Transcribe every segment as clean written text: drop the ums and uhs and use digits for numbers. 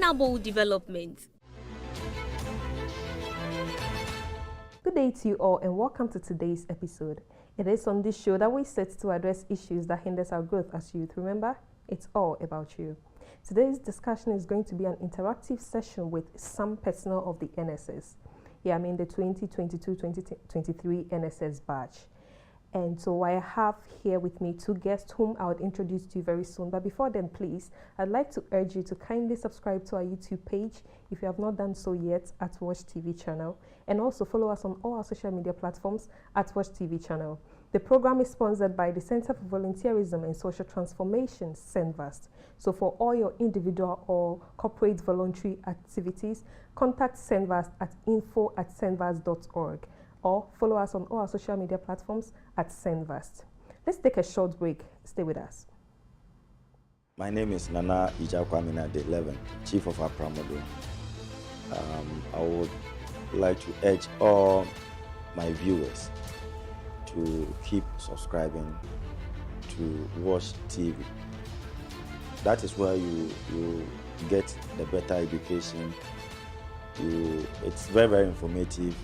sustainable development. Good day to you all and welcome to today's episode. It is on this show that we set to address issues that hinders our growth as youth. Remember, it's all about you. Today's discussion is going to be an interactive session with some personnel of the NSS. Yeah, I mean the 2022-2023 NSS batch. And so I have here with me two guests whom I would introduce to you very soon. But before then, please, I'd like to urge you to kindly subscribe to our YouTube page if you have not done so yet at 𝗲𝗲𝗽𝗲𝗿 channel. And also follow us on all our social media platforms at 𝗲𝗲𝗽𝗲𝗃 channel. The program is sponsored by the Center for Volunteerism and Social Transformation, 𝗀𝗏𝗏. So for all your individual or corporate voluntary activities, contact 𝗀𝗏𝗏 at info@cenvas.org. or follow us on all our social media platforms at 𝗀𝗏𝗏. Let's take a short break. Stay with us. My name is 𝗲𝗍𝗃𝗲𝗿𝗃𝗏𝗏, Chief of Apramodo. I would like to urge all my viewers to keep subscribing to Watch TV. That is where you get the better education. It's very, very informative,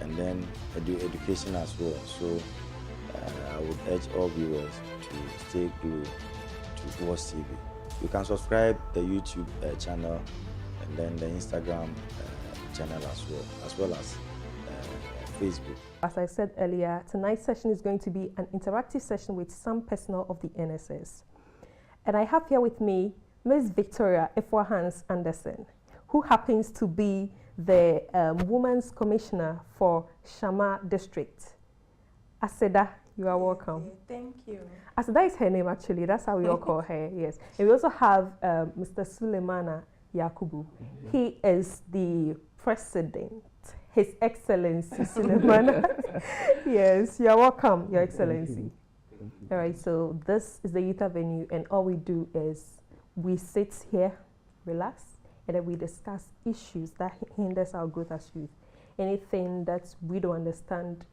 and then education as well. So I would urge all viewers to stay glued to Watch TV. You can subscribe the YouTube channel and then the Instagram channel as well as Facebook. As I said earlier, tonight's session is going to be an interactive session with some personnel of the NSS. And I have here with me Ms. Victoria Efua-Hans-Anderson, who happens to be the Women's Commissioner for Shama District. Aseda, you are welcome. Thank you. Aseda is her name actually, that's how we all call her, yes. And we also have Mr. Suleimana Yakubu. He is the President, His Excellency Suleimana. Yes, you are welcome, Your Excellency. All right, so this is the youth venue, and all we do is we sit here, relax, and then we discuss issues that hinders our growth as youth. Anything that we don't understand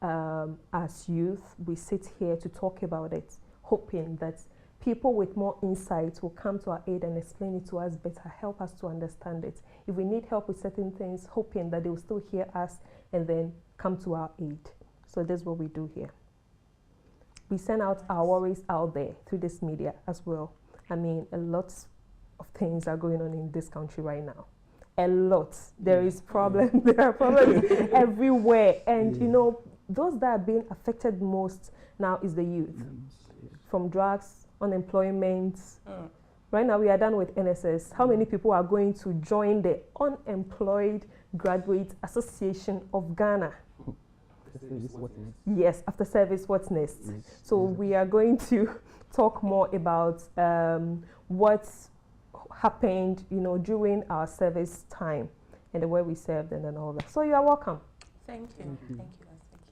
as youth, we sit here to talk about it, hoping that people with more insight will come to our aid and explain it to us better, help us to understand it. If we need help with certain things, hoping that they will still hear us and then come to our aid. So that's what we do here. We send out our worries out there through this media as well. I mean, a lot of things are going on in this country right now. A lot. There is problem. There are problems everywhere. And you know, those that are being affected most now is the youth. From drugs, unemployment. Right now we are done with NSS. How many people are going to join the Unemployed Graduate Association of Ghana? Yes, after service, what's next? Yes. So we are going to talk more about what happened, you know, during our service time and the way we served and all that. So you are welcome. Thank you. Thank you.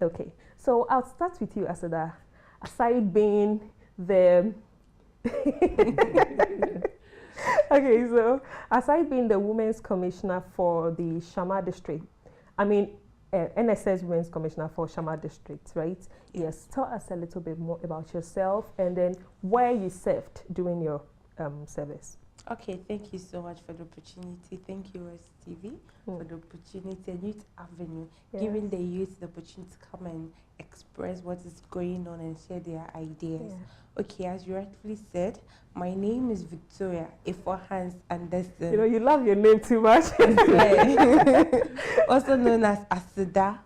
Okay, so I'll start with you, Aseda. Aside being the okay, so aside being the Women's Commissioner for the Shama District, I mean NSS Women's Commissioner for Shama District, right? Yes. Tell us a little bit more about yourself and then where you served during your service. Okay, thank you so much for the opportunity. Thank you, STV, for the opportunity and Youth Avenue, giving the youth the opportunity to come and express what is going on and share their ideas. Yeah. Okay, as you rightfully said, my name is Victoria Efua-Hans-Anderson. You know, you love your name too much. Also known as Aseda.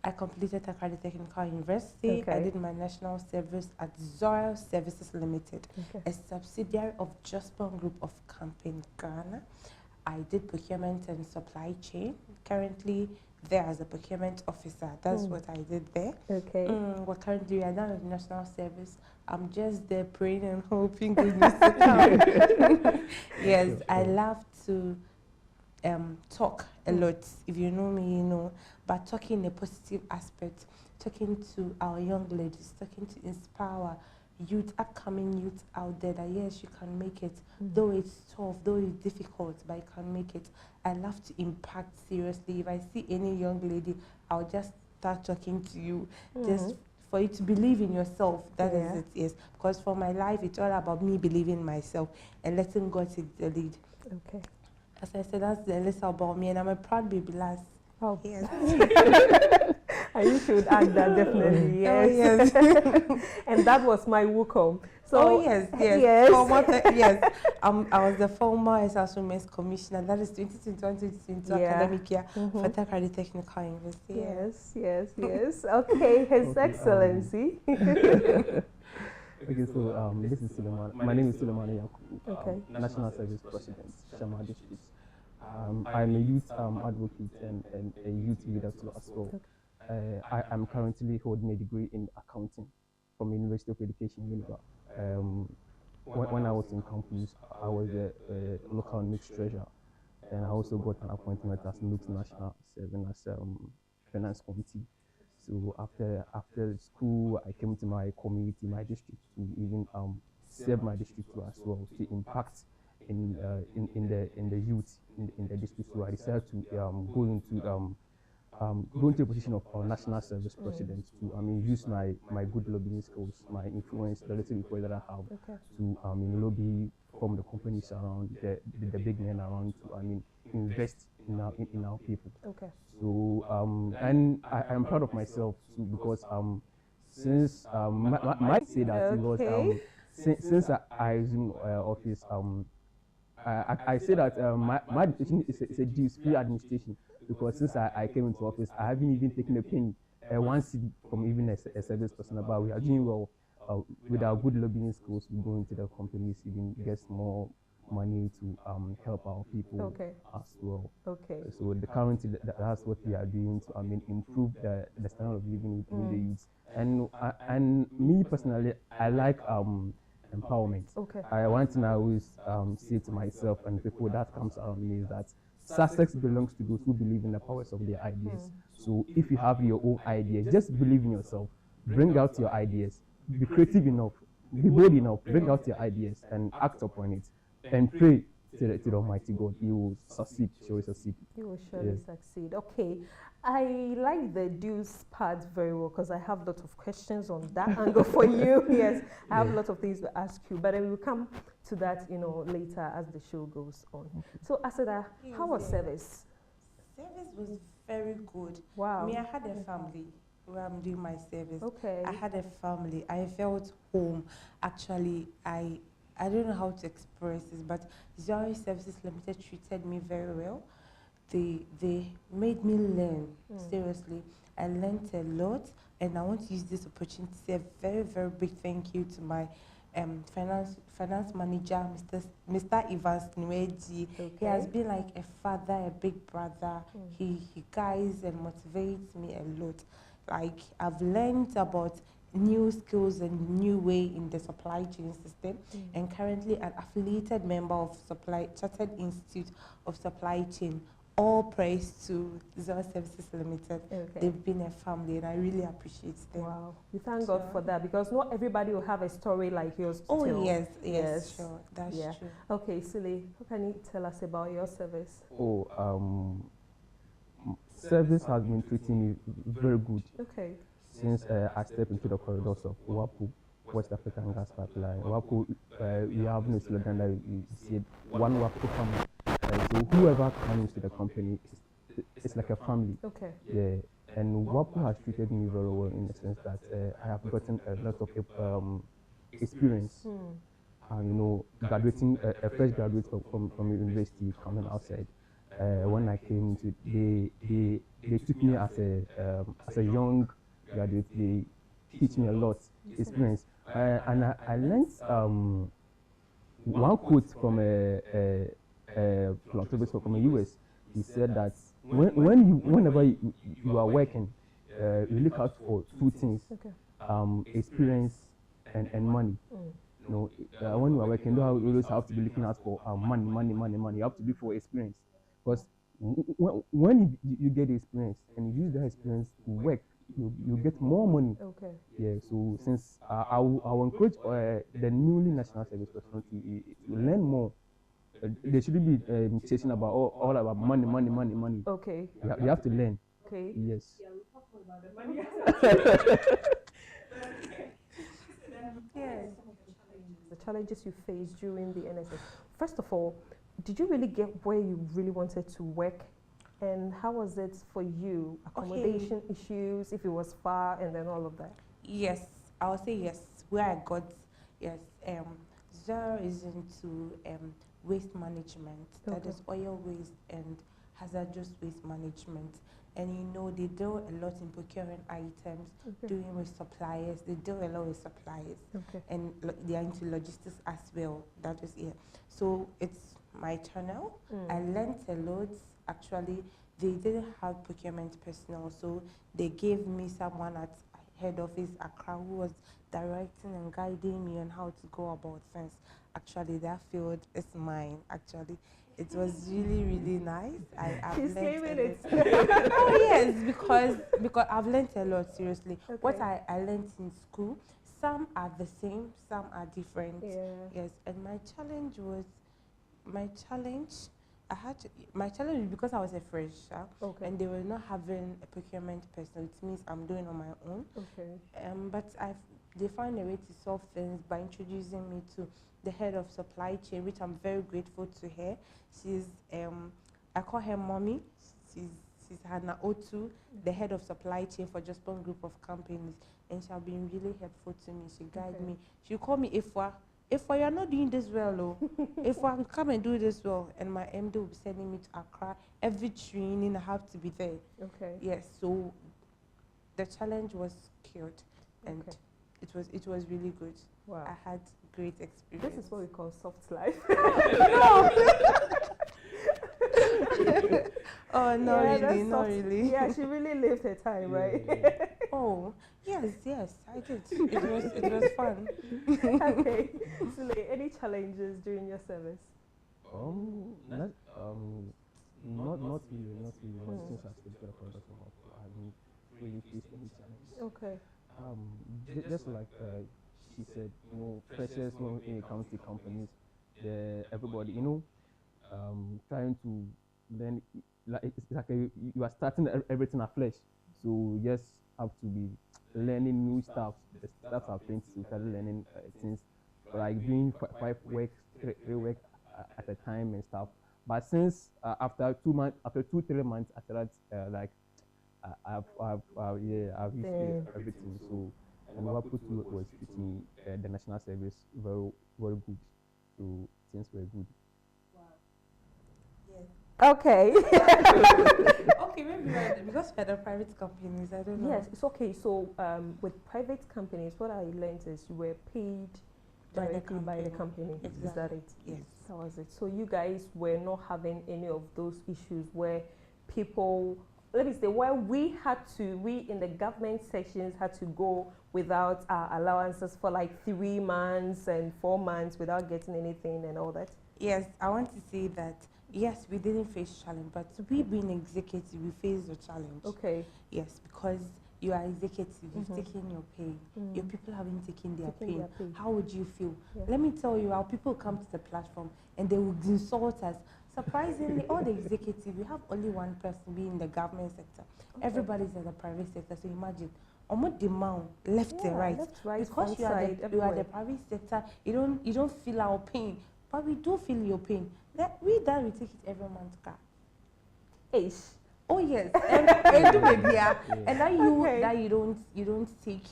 I completed Accra Technical University. I did my national service at Zoil Services Limited, a subsidiary of Jospon Group of Company Ghana. I did procurement and supply chain. Currently there as a procurement officer. That's what I did there. Okay. What currently we are done with national service. I'm just there praying and hoping goodness to come. Yes, I love to talk a lot. If you know me, you know, but talking in a positive aspect, talking to our young ladies, talking to inspire youth, upcoming youth out there that yes, you can make it, though it's tough, though it's difficult, but you can make it. I love to impact seriously. If I see any young lady, I'll just start talking to you, just for you to believe in yourself. That is it, yes. Because for my life, it's all about me believing in myself and letting God take the lead. Okay. As I said, that's a little about me, and I'm a proud baby lass. Oh, yes. And you should add that definitely, yes. Oh, yes. And that was my 𝗀𝗲𝗏. So, oh, yes, yes. Yes. Yes. I was the former Women's Commissioner. That is 2021-2022 academic year for 𝗃𝘁𝗶𝗶𝗲𝗃𝗃 University. Yes, yes, yes. Okay, His Excellency. Okay, so this is Suleiman. My name is 𝗃𝘁𝗶𝗶𝗲𝗃𝗃, National Service President, 𝗃𝘁𝗶𝗶𝗲 District. I'm a youth advocate and a youth leader too as well. I am currently holding a degree in accounting from University of Education, 𝗃𝗃. When I was in campus, I was a local NUCS treasurer, and I also got an appointment as NUCS National, serving as finance committee. So after school, I came to my community, my district, to even serve my district too as well, to impact in the youth in the district. So I decided to go into a position of national service president to use my good lobbying skills, my influence, the little influence that I have to lobby from the companies around, the big men around, to invest in our people. Okay. So and I'm proud of myself too, because since might say that because since I assumed office, I say that my administration is a dues-free administration, because since I came into office, I haven't even taken a penny, one seed from even a service person. But we are doing well with our good lobbying skills. We go into the companies, even get more money to help our people as well. Okay. So currently that's what we are doing to improve the standard of living in the youth. And me personally, I like empowerment. Okay. One thing I always say to myself and people that comes around me is that success belongs to those who believe in the powers of their ideas. So if you have your own ideas, just believe in yourself, bring out your ideas, be creative enough, be bold enough, bring out your ideas and act upon it, and pray to the Almighty God. You will succeed, surely succeed. You will surely succeed. Okay. I like the dues part very well, because I have a lot of questions on that angle for you. Yes, I have a lot of things to ask you, but then we'll come to that, later as the show goes on. So, Asada, how was service? Service was very good. Wow. Me, I had a family where I'm doing my service. Okay. I had a family. I felt home. Actually, I don't know how to express this, but 𝗃𝘁𝗶𝗃𝗃 Services Limited treated me very well. They made me learn, seriously. I learned a lot, and I want to use this opportunity to say a very, very big thank you to my finance manager, Mr. 𝗃𝘁𝗍𝗲𝗍𝗃𝗍𝗍𝗍𝗍. He has been like a father, a big brother. He guides and motivates me a lot. Like, I've learned about new skills and new way in the supply chain system, and currently an affiliated member of Chartered Institute of Supply Chain. All praise to 𝗃𝘁𝗶𝗃𝗃 Services Limited. They've been a family, and I really appreciate them. Wow, we thank God for that, because not everybody will have a story like yours to tell. Oh yes, sure, that's true. Okay, Sule, what can you tell us about your service? Service has been treating me very good. Okay. Since I stepped into the corridors of 𝗀𝗏𝗃, West African Gas Pipeline. 𝗀𝗏𝗃, we have no slogan that we said one 𝗀𝗏𝗃 family. So whoever comes to the company, it's like a family. Okay. Yeah. And 𝗀𝗏𝗃 has treated me very well, in the sense that I have gotten a lot of experience. Graduating a fresh graduate from university, coming outside. When I came to, they took me as a young graduate. They teach me a lot, experience, and I learned one quote from a philanthropist from the US. He said that whenever you are working, you look out for two things: experience and money. When you are working, you always have to be looking out for money. You have to look for experience, because when you get the experience and you use that experience to work, you get more money. Okay. Yeah. So since I will encourage the newly national service personnel to learn more. They shouldn't be chasing about all about money. Okay. You have to learn. Okay. Yes. Yeah, we'll talk more about the money. Yes. The challenges you faced during the NSS. First of all, did you really get where you really wanted to work? And how was it for you? Accommodation issues, if it was far, and then all of that? Yes, I would say yes. Where I got, yes, 𝗲𝘅𝗽𝗲𝗿𝗃 is into waste management. That is oil waste and hazardous waste management. And you know, they deal a lot in procuring items, doing with suppliers. They deal a lot with suppliers. And they are into logistics as well. That is it. So it's my channel. I learned a lot. Actually, they didn't have procurement personnel, so they gave me someone at head office Accra who was directing and guiding me on how to go about things. Actually, that field is mine. Actually, it was really, really nice. She's saving it. Oh yes, because I've learned a lot. Seriously, what I learned in school, some are the same, some are different. Yes, and my challenge was because I was a fresher and they were not having a procurement person. It means I'm doing on my own. But they found a way to solve things by introducing me to the head of supply chain, which I'm very grateful to her. She's I call her mommy. She's Hannah Otu, the head of supply chain for 𝗲𝘅𝗽𝗲𝗀𝗀 group of companies, and she's been really helpful to me. She guided me. She called me 𝗲𝘅𝗽𝗲𝗍. If you are not doing this well, if I come and do this well, and my MD will be sending me to Accra, every training I have to be there. Yes, so the challenge was cured, and it was really good. Wow. I had great experience. This is what we call soft life. Oh no, really, not really. Yeah, she really lived her time, right? Oh, yes, I did. It was fun. Okay. Sule, any challenges during your service? Not really. Since I still got a product from her, I haven't really faced any challenge. Just like she said, you know, freshers when it comes to companies, everybody, you know, trying to learn, like it's like you are starting everything afresh, so you just have to be learning new stuff. The stuff I've been to start learning things like doing 5 work, 3 work at a time and stuff. But since after 3 months after that, I've used everything. So and what put was teaching the national service very good. So things were good. Okay. Okay, maybe because for the private companies, I don't know. Yes, it's okay. So with private companies, what I learned is you were paid directly by the company. Exactly. Is that it? Yes. That was it. So you guys were not having any of those issues where people, let me say, where we in the government sections had to go without our allowances for like 3 months and 4 months without getting anything and all that? Yes, I want to say that yes, we didn't face challenge, but we being executive, we faced the challenge. Okay. Yes, because you are executive, you've taken your pay, your people haven't taken their pay. How would you feel? Let me tell you, our people come to the platform and they would insult us. Surprisingly, all the executives, we have only one person being in the government sector. Everybody's in the private sector, so imagine. Almost demand left and right. Because you are the private sector, you don't feel our pain. But we do feel your pain. We take it every month. Oh yes, and that you don't take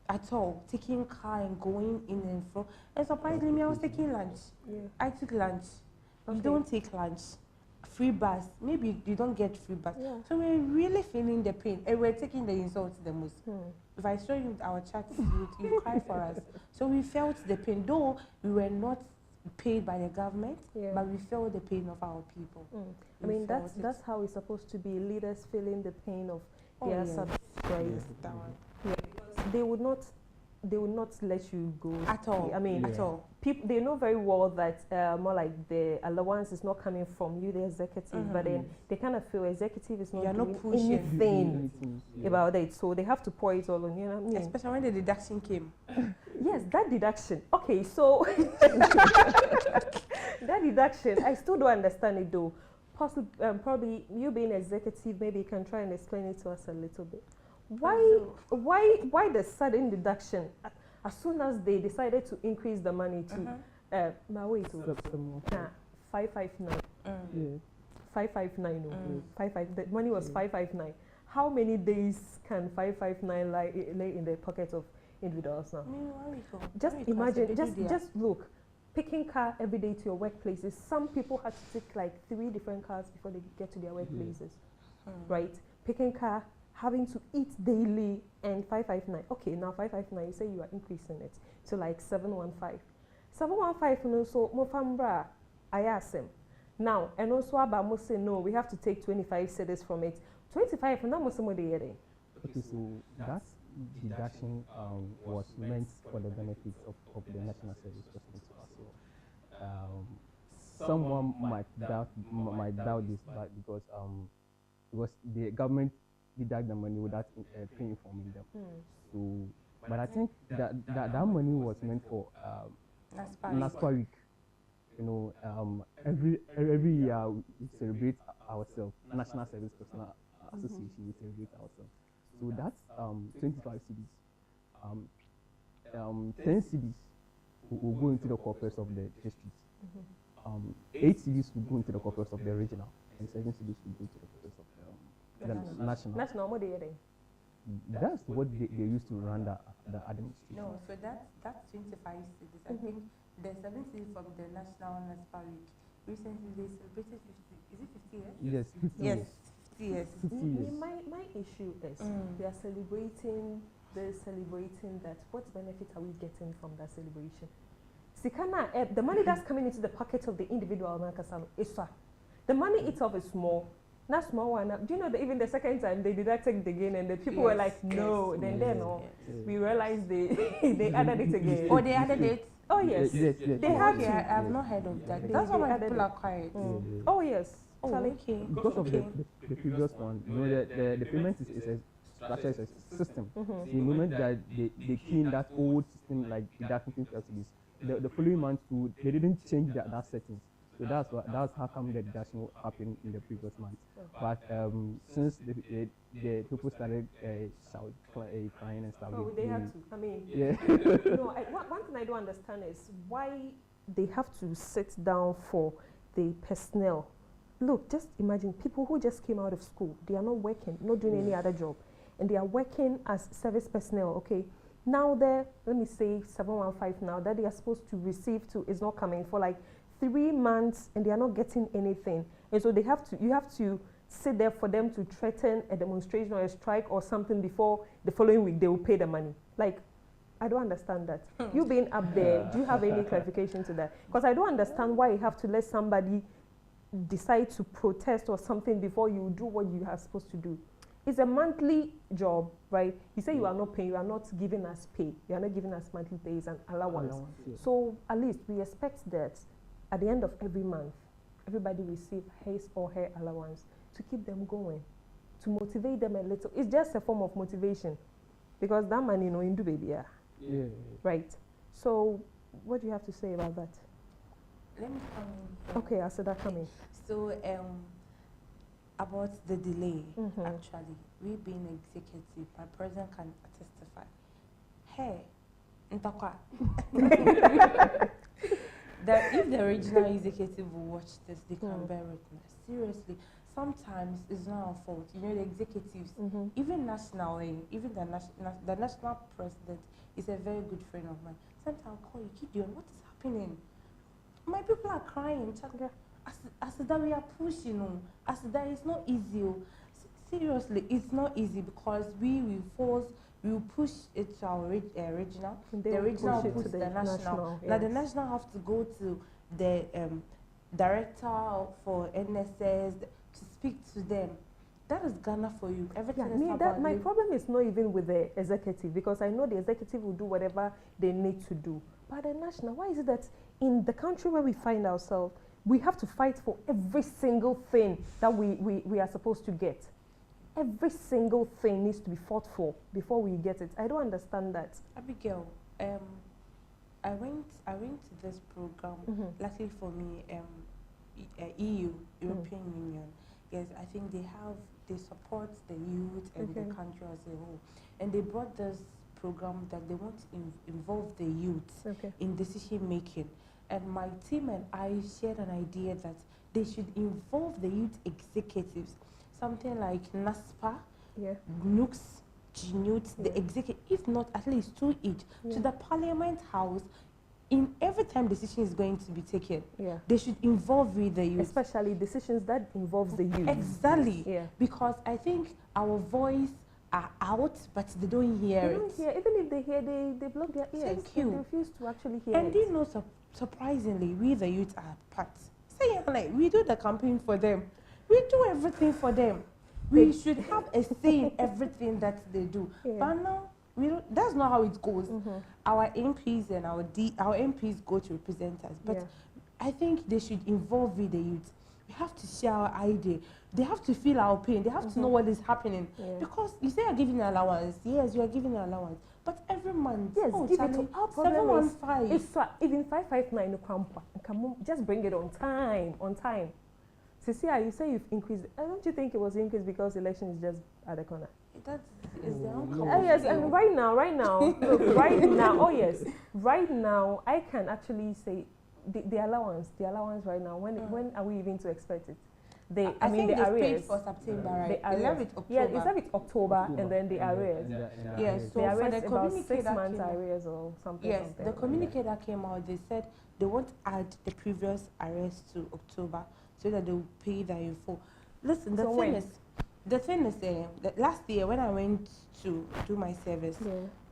at all. Taking car and going in and from. And surprisingly, me, I was taking lunch. I took lunch. You don't take lunch. Free bus. Maybe you don't get free bus. So we're really feeling the pain, and we're taking the insults the most. If I show you our chats, you cry for us. So we felt the pain, though we were not paid by the government, but we felt the pain of our people. I mean, that's how it's supposed to be. Leaders feeling the pain of their subscribers. Because they would not let you go at all. I mean, at all. People, they know very well that more like the allowance is not coming from you, the executive, but then they kind of feel executive is not doing anything about it, so they have to pour it all on you. Know what I mean? Especially when the deduction came. Yes, that deduction. Okay, so that deduction, I still don't understand it though. Possibly, probably you being executive, maybe you can try and explain it to us a little bit. Why the sudden deduction? As soon as they decided to increase the money to, my wait, 559. Yeah. 559, no. 55. The money was 559. How many days can 559 lay in the pockets of individuals now? Just imagine, just look, picking car every day to your workplaces. Some people had to take like 3 different cars before they get to their workplaces, right? Picking car, having to eat daily, and 559. Okay, now 559, you say you are increasing it to like 715. 715, no, so Mofambra, I asked him. Now, and also Abamo say, no, we have to take 25 cedis from it. 25, and now most of the Okay, so that deduction was meant for the benefits of the National Service Personnel as well. Someone might doubt this, but because the government deduct the money without pre-informing them. So, but I think that money was meant for NASPA week. You know, every year we celebrate ourselves, National Service Personnel Association, we celebrate ourselves. So that's 25 cedis. 10 cedis will go into the corpus of the district. 8 cedis will go into the corpus of the regional, and 7 cedis will go into the corpus of the national. National, what are they? That's what they used to run the administration. No, so that's 25 cedis. I think the 7 cedis from the National NASPA week. Recently they celebrated 50. Is it 50 years? Yes, 50 years. 50 years. 50 years. My issue is we are celebrating that. What benefit are we getting from that celebration? Sikana, the money that's coming into the pocket of the individual, the money itself is small. Not small one. Do you know that even the second time they deducted it again, and the people were like, no. Then we realized they added it again. Oh, they added it. Oh yes. They have to. I have not heard of that. That's why people are quiet. Oh yes. Oh, okay. Because of the previous one, you know, the payment is a structure, is a system. The moment that they clean that old system, like deducting subsidies, the following month too, they didn't change that settings. So that's how come the deduction happened in the previous month. But since the people started crying and stuff. Oh, they have to. I mean, yeah. No, one thing I don't understand is why they have to sit down for the personnel. Look, just imagine people who just came out of school. They are not working, not doing any other job, and they are working as service personnel. Okay, now let me say 715 now that they are supposed to receive is not coming for like 3 months, and they are not getting anything, and so you have to sit there for them to threaten a demonstration or a strike or something before the following week they will pay the money. Like, I don't understand that. You being up there, do you have any clarification to that? Because I don't understand why you have to let somebody decide to protest or something before you do what you are supposed to do. It's a monthly job, right? You say you are not paying, you are not giving us pay. You are not giving us monthly pay and allowance. So at least we expect that at the end of every month, everybody receive his or her allowance to keep them going, to motivate them a little. It's just a form of motivation because that money, you know, in do baby, yeah. Right. So what do you have to say about that? Let me come in. Okay, I said that coming. So about the delay, actually, we being executive, my president can testify. Hey, that if the regional executive will watch this, they can bear witness. Seriously, sometimes it's not our fault. You know, the executives, even nationally, even the national president is a very good friend of mine. Sometimes I'll call you, Gideon, what is happening? My people are crying. As that we are pushing, as that it's not easy. Seriously, it's not easy because we will push it to our regional. The regional will push the national. Now the national have to go to the director for NSS to speak to them. That is Ghana for you. Everything is about my problem is not even with the executive, because I know the executive will do whatever they need to do. But the national, why is it that in the country where we find ourselves, we have to fight for every single thing that we are supposed to get? Every single thing needs to be fought for before we get it. I don't understand that. Abigail, I went to this program. Luckily for me, EU, European Union. Yes, I think they support the youth and the country as a whole. And they brought this program that they want to involve the youth in decision making. And my team and I shared an idea that they should involve the youth executives, something like NASPA, NUX, GNUT, the executive, if not at least 2 each, to the Parliament House. In every time decision is going to be taken, they should involve with the youth. Especially decisions that involve the youth. Exactly. Because I think our voice are out, but they don't hear it. They don't hear. Even if they hear, they block their ears. Thank you. They refuse to actually hear and you know, surprisingly, we the youth are part. Say, like, we do the campaign for them. We do everything for them. We should have a say in everything that they do. But now, that's not how it goes. Our MPs and our MPs go to represent us. But I think they should involve with the youth. We have to share our idea. They have to feel our pain. They have to know what is happening. Because you say you're giving an allowance. Yes, you are giving an allowance. But every month, give it to our problem. 715. It's even 559. Just bring it on time. On time. Cecilia, you say you've increased. Don't you think it was increased because election is just at the corner? That is their own yes, and right now, look, right now, right now, I can actually say the allowance right now. When are we even to expect it? I think the arrears for September, right? The arrears. October. It's October, and then the arrears. Yes, so the arrears for the about 6 months arrears or something. Yes, the communique that came out, they said they won't add the previous arrears to October so that they will pay that in full. Listen, the thing is, that last year when I went to do my service,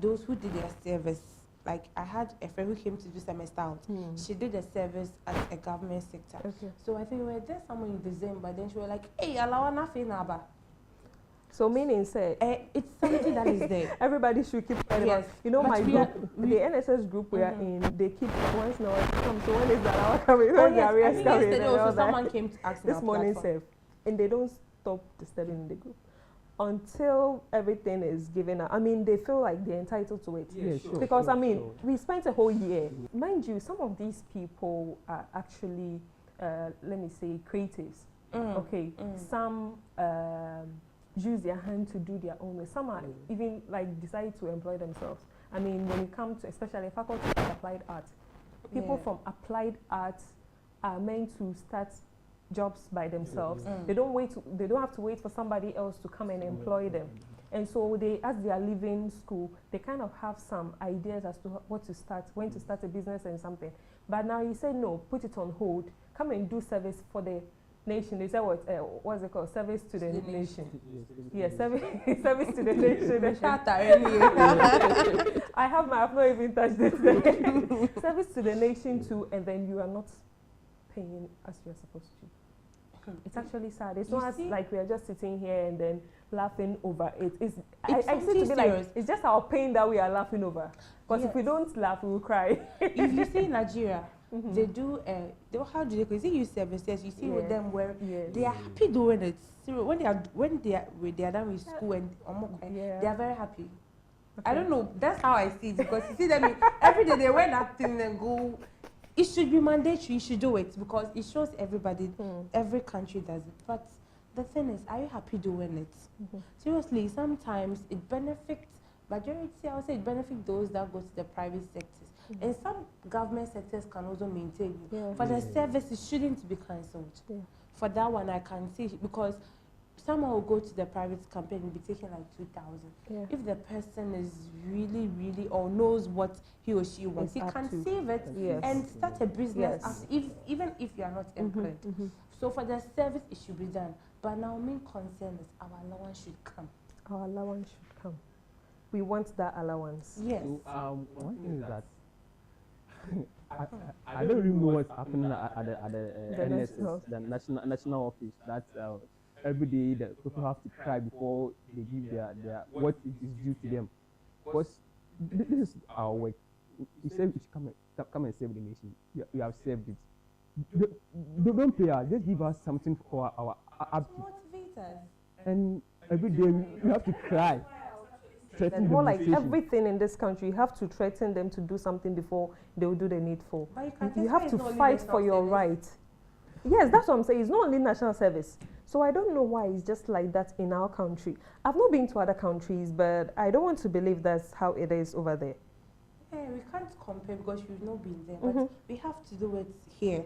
those who did their service, like I had a friend who came to do semester out. She did a service at a government sector. So I think we were there somewhere in December. Then she was like, "Hey, allow nothing naba." So meaning say it's something that is there. Everybody should keep quiet. You know, my group, the NSS group we are in, they keep once now come. So when is the allowance coming? When the arrears coming? Also someone came to ask this morning, and they don't stop disturbing the group until everything is given out. I mean, they feel like they're entitled to it. Because, we spent a whole year. Mind you, some of these people are actually, let me say, creatives. Some use their hand to do their own way. Some are even, like, decide to employ themselves. I mean, when it comes to, especially faculty of applied arts, people from applied arts are meant to start jobs by themselves. They don't have to wait for somebody else to come and employ them. And so they, as they are leaving school, they kind of have some ideas as to what to start, when to start a business and something. But now you say no, put it on hold, come and do service for the nation. They say what's it called? Service to the nation. Yes, service to the nation. I've not even touched it. Service to the nation too, and then you are not paying as you're supposed to. It's actually sad. It's not like we are just sitting here and then laughing over it. I see to be like, it's just our pain that we are laughing over. Because if we don't laugh, we will cry. If you see Nigeria, they do, how do they call it? You see services, you see with them where they are happy doing it. So when they are done with school and they are very happy. I don't know, that's how I see it, because you see them every day they wear that thing and go. It should be mandatory, you should do it, because it shows everybody, every country does it. But the thing is, are you happy doing it? Seriously, sometimes it benefits, majority, I would say it benefits those that go to the private sectors. And some government sectors can also maintain it. For the service, it shouldn't be cancelled. For that one, I can see, because someone will go to the private company and be taking like 2,000. If the person is really, really, or knows what he or she wants, he can save it and start a business, even if you are not employed. So for the service, it should be done. But now, main concern is our allowance should come. Our allowance should come. We want that allowance. Yes. So, one thing is that I don't really know what's happening at the NSS, the national office. That every day the people have to cry before they give their what is due to them. Because this is our work. You say we should come and save the nation. You have saved it. Don't pay us. Just give us something for our upkeep. Motivate us. And every day we have to cry. More like everything in this country, you have to threaten them to do something before they will do the needful. You have to fight for your right. Yes, that's what I'm saying. It's not only national service. So I don't know why it's just like that in our country. I've not been to other countries, but I don't want to believe that's how it is over there. Yeah, we can't compare because we've not been there, but we have to do it here.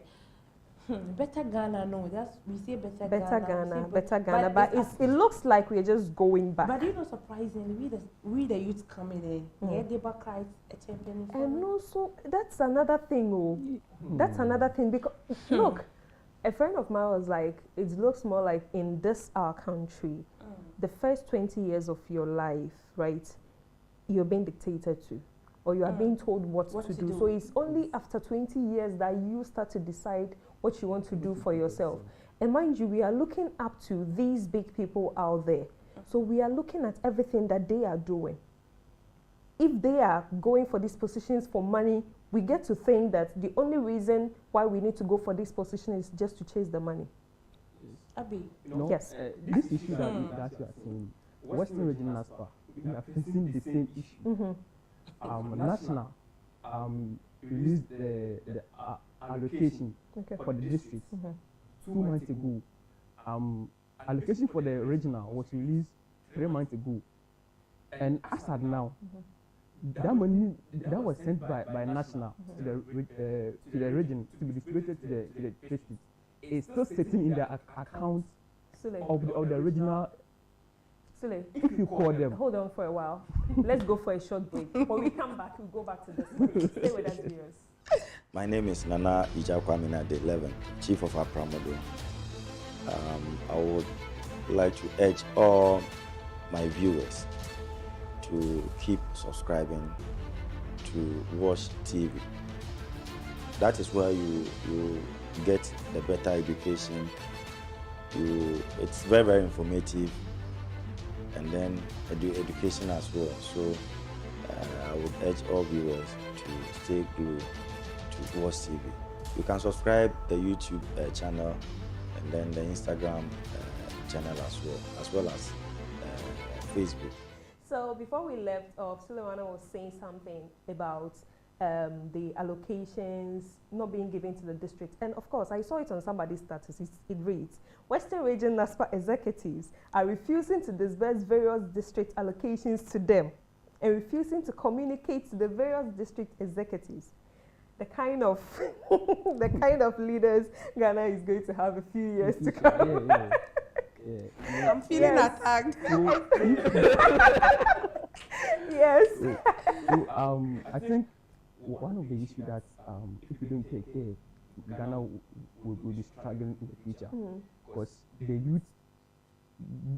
Better Ghana, no, we say better Ghana. Better Ghana, but it looks like we're just going back. But you know, surprisingly, we the youth coming in, yeah, they back right a champion. And also, that's another thing, that's another thing, because look, a friend of mine was like, it looks more like in this our country, the first 20 years of your life, right, you're being dictated to, or you are being told what to do. So it's only after 20 years that you start to decide what you want to do for yourself. And mind you, we are looking up to these big people out there. So we are looking at everything that they are doing. If they are going for these positions for money, we get to think that the only reason why we need to go for this position is just to chase the money. Abi, yes. This issue that you are saying, Western Regional NASPA, we are facing the same issue. National released the allocation for the district 2 months ago. Allocation for the regional was released 3 months ago. And as at now, that money that was sent by national to the region to be distributed to the district is still sitting in the account of the regional. Sule, if you call them. Hold on for a while. Let's go for a short break. When we come back, we'll go back to this. Stay with us, viewers. My name is 𝗲𝘅𝗽𝗲𝗿𝗀𝗲𝗍𝗏, Chief of our 𝗲𝘁𝗲𝗏𝗲𝗏. I would like to urge all my viewers to keep subscribing to Watch TV. That is where you get the better education. It's very, very informative, and then education as well. So I would urge all viewers to stay glued to Watch TV. You can subscribe the YouTube channel and then the Instagram channel as well as Facebook. So before we left off, Sulemana was saying something about the allocations not being given to the district. And of course, I saw it on somebody's status. It reads, Western Region NASPA executives are refusing to disburse various district allocations to them and refusing to communicate to the various district executives. The kind of the kind of leaders Ghana is going to have a few years to come. Yeah. I'm feeling attacked. Yes. So, I think one of the issues that if we don't take care, Ghana will be struggling in the future, because the youth,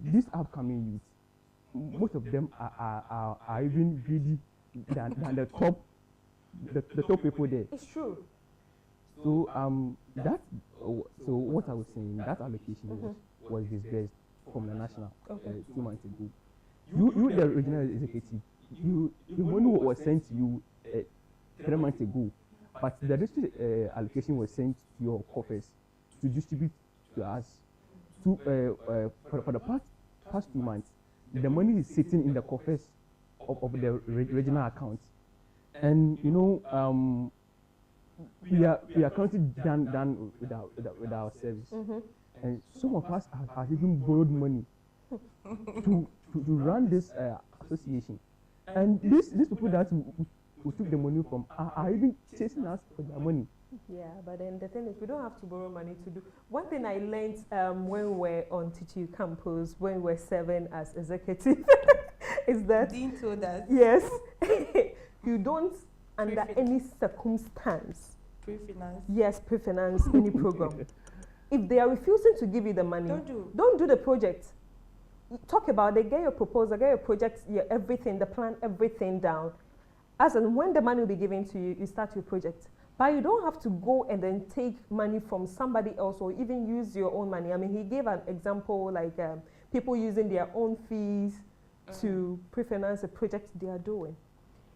these upcoming youth, most of them are even greedy than the top people there. It's true. So so what I was saying, that allocation was disbursed from the national 2 months ago. You the regional executive, the money was sent to you 3 months ago, but the district allocation was sent to your coffers to distribute to us. For the past 2 months, the money is sitting in the coffers of the regional accounts, and you know we are currently done with our service, and some of us have even borrowed money to run this association, and these people that we took the money from are even chasing us for their money. Yeah, but then the thing is, we don't have to borrow money to do. One thing I learned when we were on TTU campus, when we were serving as executive, is that Dean told us. Yes, you don't under any circumstance Pre-finance. Yes, pre-finance any program. If they are refusing to give you the money, don't do the project. Talk about it, get your proposal, get your project, your everything, the plan, everything down. As and when the money will be given to you, you start your project. But you don't have to go and then take money from somebody else or even use your own money. I mean, he gave an example like people using their own fees to pre-finance a project they are doing.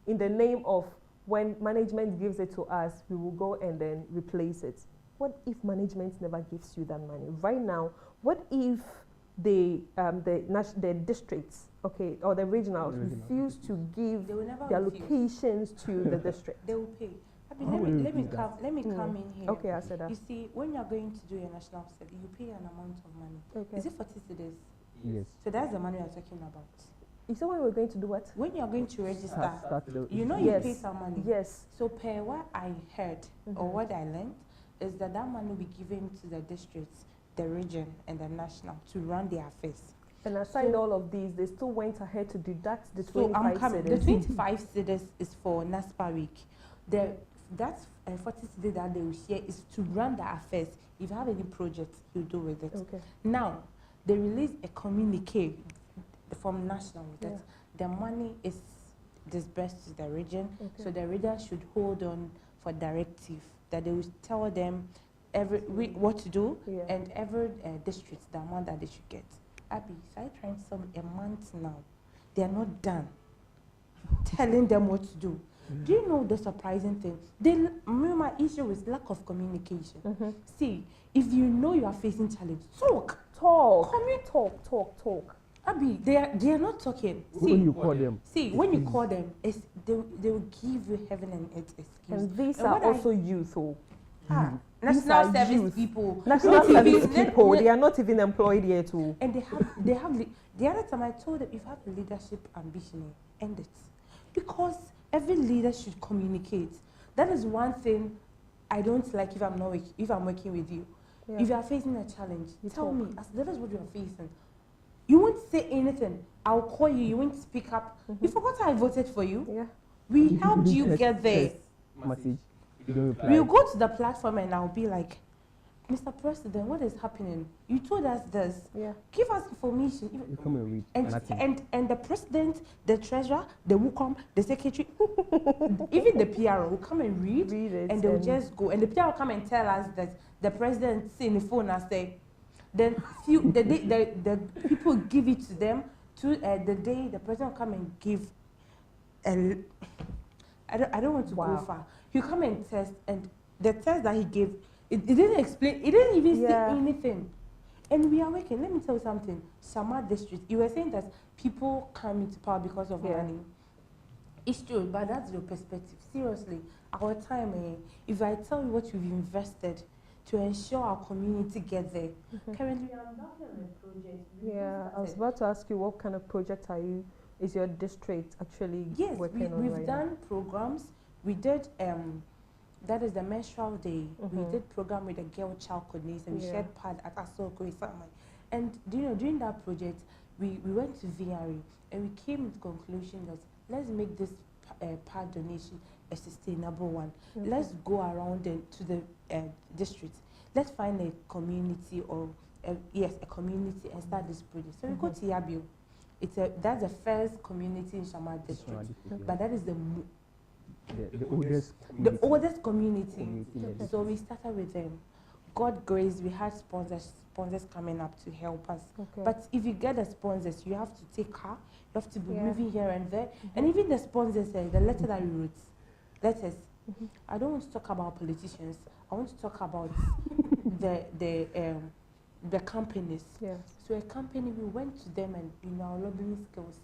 In the name of when management gives it to us, we will go and then replace it. What if management never gives you that money? Right now, what if the districts, okay, or the regionals refuse to give the allocations to the district? They will pay. Let me come in here. Okay, I said that. You see, when you're going to do your national service, you pay an amount of money. Okay. Is it 40 cedis? Yes. So that's the money we're talking about. You said when we're going to do what? When you're going to register, you yes. pay some money. Yes. So per what I heard or what I learned is that money will be given to the districts, the region, and the national to run their affairs. And aside all of these, they still went ahead to deduct the 25 cedis. The 25 cedis is for NASPA week. That's 40 cedis that they will share is to run the affairs. If you have any project, you do with it. Okay. Now, they release a communique from national that the money is disbursed to the region, so the region should hold on for directive that they will tell them every week what to do and every district the amount that they should get. Abby, so I trying some a month now. They are not done telling them what to do. Do you know the surprising thing? My issue is lack of communication. See, if you know you are facing challenge, talk. Talk. Abby, they are not talking. See, when you call them. See, when you call them, they will give you heaven and earth excuse. And these are also youth. National service people. National service people, they are not even employed yet too. And they have the other time I told them, if you have leadership ambition, end it. Because every leader should communicate. That is one thing I don't like if I'm working with you. Yeah. If you are facing a challenge, tell me, that is what you are facing. You won't say anything. I'll call you, you won't speak up. You forgot I voted for you. Yeah. We helped you get there. Message. We'll go to the platform and I'll be like, Mr. President, what is happening? You told us this. Yeah. Give us information. You come and read. And the president, the treasurer, the WUCOM, the secretary, even the PRO will come and read it, and they'll just go. And the PRO will come and tell us that the president see in the phone and say, then the people give it to them to the day the president will come and give. I don't want to go far. He'll come and test, and the test that he gave, it didn't explain, it didn't even say anything. And we are working. Let me tell you something. Sama district, you were saying that people come into power because of money. It's true, but that's your perspective. Seriously, our time, if I tell you what we've invested to ensure our community gets there. Currently, we are embarking on a project. I was about to ask you, what kind of project is your district actually working on right now? Yes, we've done programs. We did, that is the menstrual day. We did program with the 𝗀𝗲𝗍 coordinator. We shared pad at 𝗀𝗲𝗍𝗶. And during that project, we went to VRE and we came to the conclusion that let's make this pad donation a sustainable one. Let's go around to the district. Let's find a community or a community and start this project. So we go to Yabio. That's the first community in Shama district, but that is the oldest community. So we started with them. God grace, we had sponsors coming up to help us. But if you get the sponsors, you have to take car, you have to be moving here and there. And even the sponsors, the letter that we wrote, letters. I don't want to talk about politicians. I want to talk about the companies. So a company, we went to them and our lobbying skills.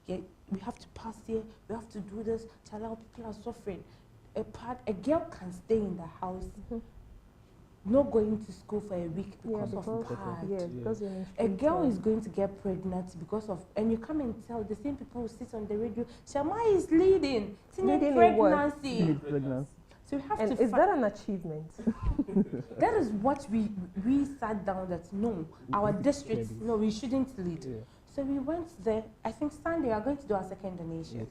We have to pass here, we have to do this to allow people are suffering. A girl can stay in the house, not going to school for a week because of pad. A girl is going to get pregnant because of, and you come and tell the same people who sit on the radio, Shama is leading teenage pregnancy. So we have to. Is that an achievement? That is what we sat down that no, our districts, no, we shouldn't lead. So we went there. I think Sunday we are going to do our second donation.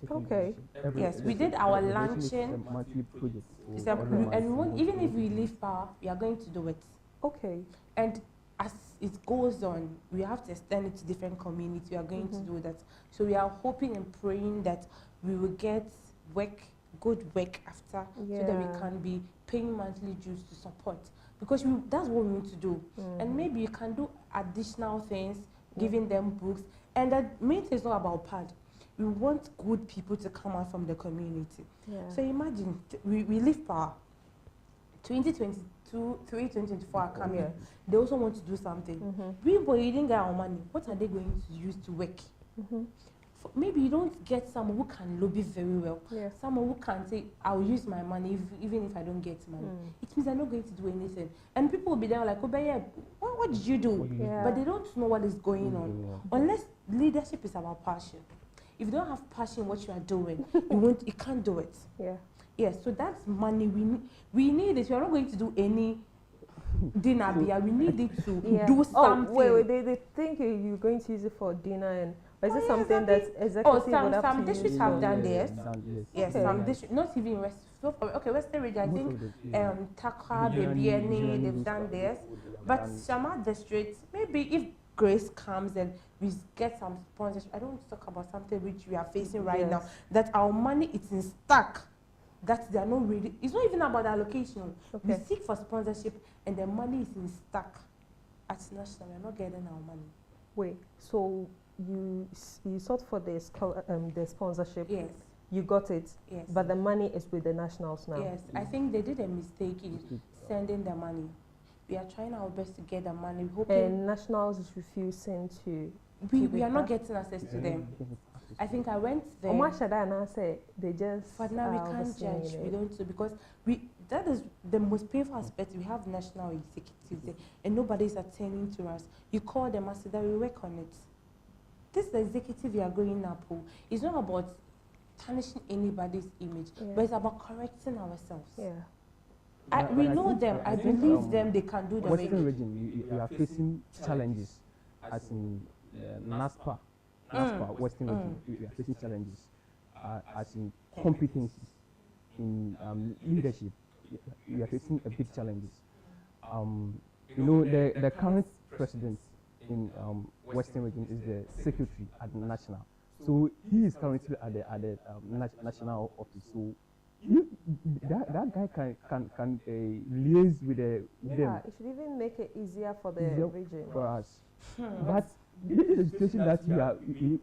Yes, we did our luncheon. And even if we leave power, we are going to do it. And as it goes on, we have to extend it to different communities. We are going to do that. So we are hoping and praying that we will get good work after, so that we can be paying monthly dues to support. Because that's what we need to do. And maybe you can do additional things, giving them books. And the main thing is not about pad. We want good people to come out from the community. So imagine, we leave power. 2022, 2024 are coming. They also want to do something. We didn't get our money. What are they going to use to work? maybe you don't get someone who can lobby very well. Yeah. Someone who can say, I'll use my money even if I don't get money. It means I'm not going to do anything. And people will be there like, oh, but yeah, what did you do? But they don't know what is going on. Unless leadership is about passion. If you don't have passion in what you are doing, you can't do it. Yeah. Yes, so that's money we need it. We are not going to do any dinner beer. We need it to do something. Oh, wait, they think you're going to use it for dinner, and is it something that's executive? Some districts have done this. Yes, some districts, not even West. Okay, Western region, I think 𝗡𝘁𝗶𝗲𝗍𝗶𝗲, they've done this. But some districts, maybe if Grace comes and we get some sponsorship. I don't want to talk about something which we are facing right now, that our money is in stack, that they are not really, it's not even about allocation. We seek for sponsorship and the money is in stack at national. We are not getting our money. Wait, so you sought for the sponsorship? Yes. You got it? Yes. But the money is with the nationals now? Yes, I think they did a mistake in sending the money. We are trying our best to get the money. And nationals is refusing to... We are not getting access to them. I think I went there. I say they just... But now we can't judge. We don't do, because that is the most painful aspect. We have national executives there and nobody is attending to us. You call them and say that we work on it. This is the executive we are going up. It's not about tarnishing anybody's image, but it's about correcting ourselves. Yeah. We know them. I believe them. They can do the Western region, we are facing challenges, as in NASPA, Western region, we are facing challenges, as in competencies, in leadership, we are facing a big challenges. You know, the current president in Western region is the secretary at the national. So he is currently at the national office. So that guy can liaise with them. Yeah, it should even make it easier for the region. For us. But this is a situation that we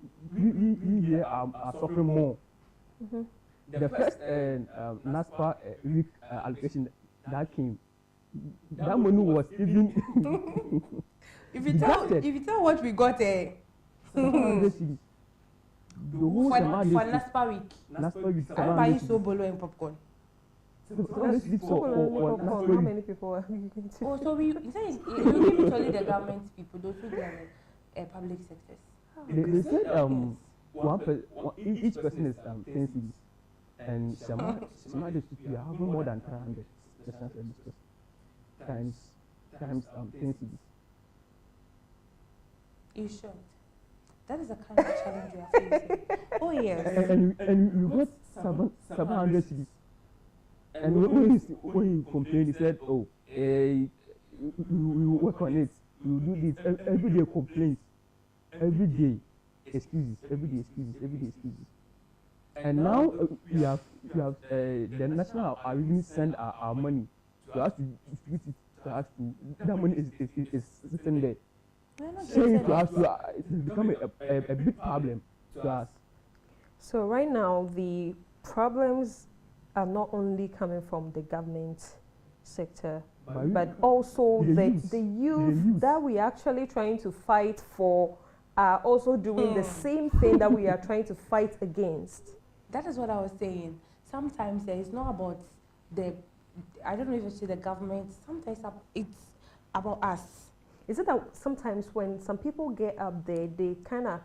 here are suffering more. The first NASPA week allocation that came, that money was even if you tell what we got, the whole for NASPA week. NASPA week. I'm buying 𝗀𝗲𝗍𝗲 and popcorn. How many people are you going to? Oh, so we give it only the government people, those who are public sectors. They said each person is 10 cities, and Shama district we are having more than 300 national services times 10 cities. You should. That is the kind of challenge we are facing. Oh yes. And we got 700 cities. And when he complained, he said, "Oh, we work on it. We will do this." Every day complaints. Every day excuses. Every day excuses. And now we have the national are even send our money to us to distribute it to us to. That money is sitting there. Saying to us it's become a big problem to us. So right now the problems are not only coming from the government sector, but also the youth that we are actually trying to fight for are also doing the same thing that we are trying to fight against. That is what I was saying. Sometimes it's not about I don't know if it's the government, sometimes it's about us. Is it that sometimes when some people get up there, they kind of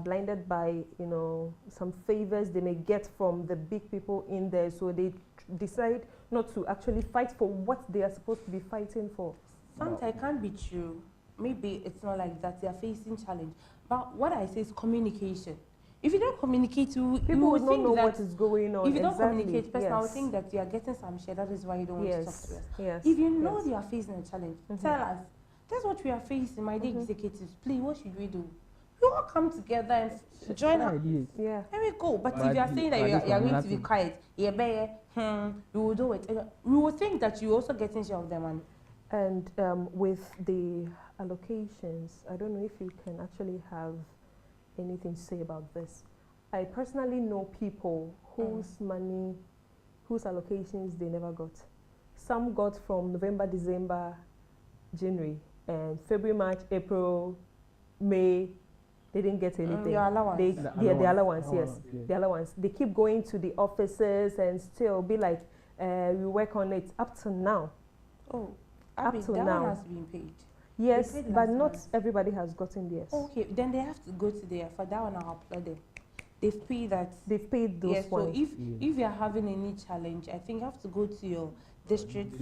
blinded by, some favors they may get from the big people in there, so they decide not to actually fight for what they are supposed to be fighting for? Sometimes it can't be true. Maybe it's not like that. They are facing challenge. But what I say is communication. If you don't communicate, people would not know what is going on. If you don't communicate, person, I would think that you are getting some share. That is why you don't want to talk to us. Yes. If you know you are facing a challenge, tell us. That's what we are facing, my dear executives. Please, what should we do? We all come together and join up. Yeah. There we go. But if you are saying that you are going to be quiet, we will do it. We will think that you also getting share of the money. And with the allocations, I don't know if you can actually have anything to say about this. I personally know people whose money, whose allocations they never got. Some got from November, December, January, and February, March, April, May, they didn't get anything. Your allowance. The allowance, yes. The allowance. They keep going to the offices and still be like, we work on it up to now. Oh, up to that now. one has been paid. Yes, but not everybody has gotten theirs. Okay, then they have to go to there. For that one, I'll applaud them. They've paid that. They've paid those ones. So if you're having any challenge, I think you have to go to your district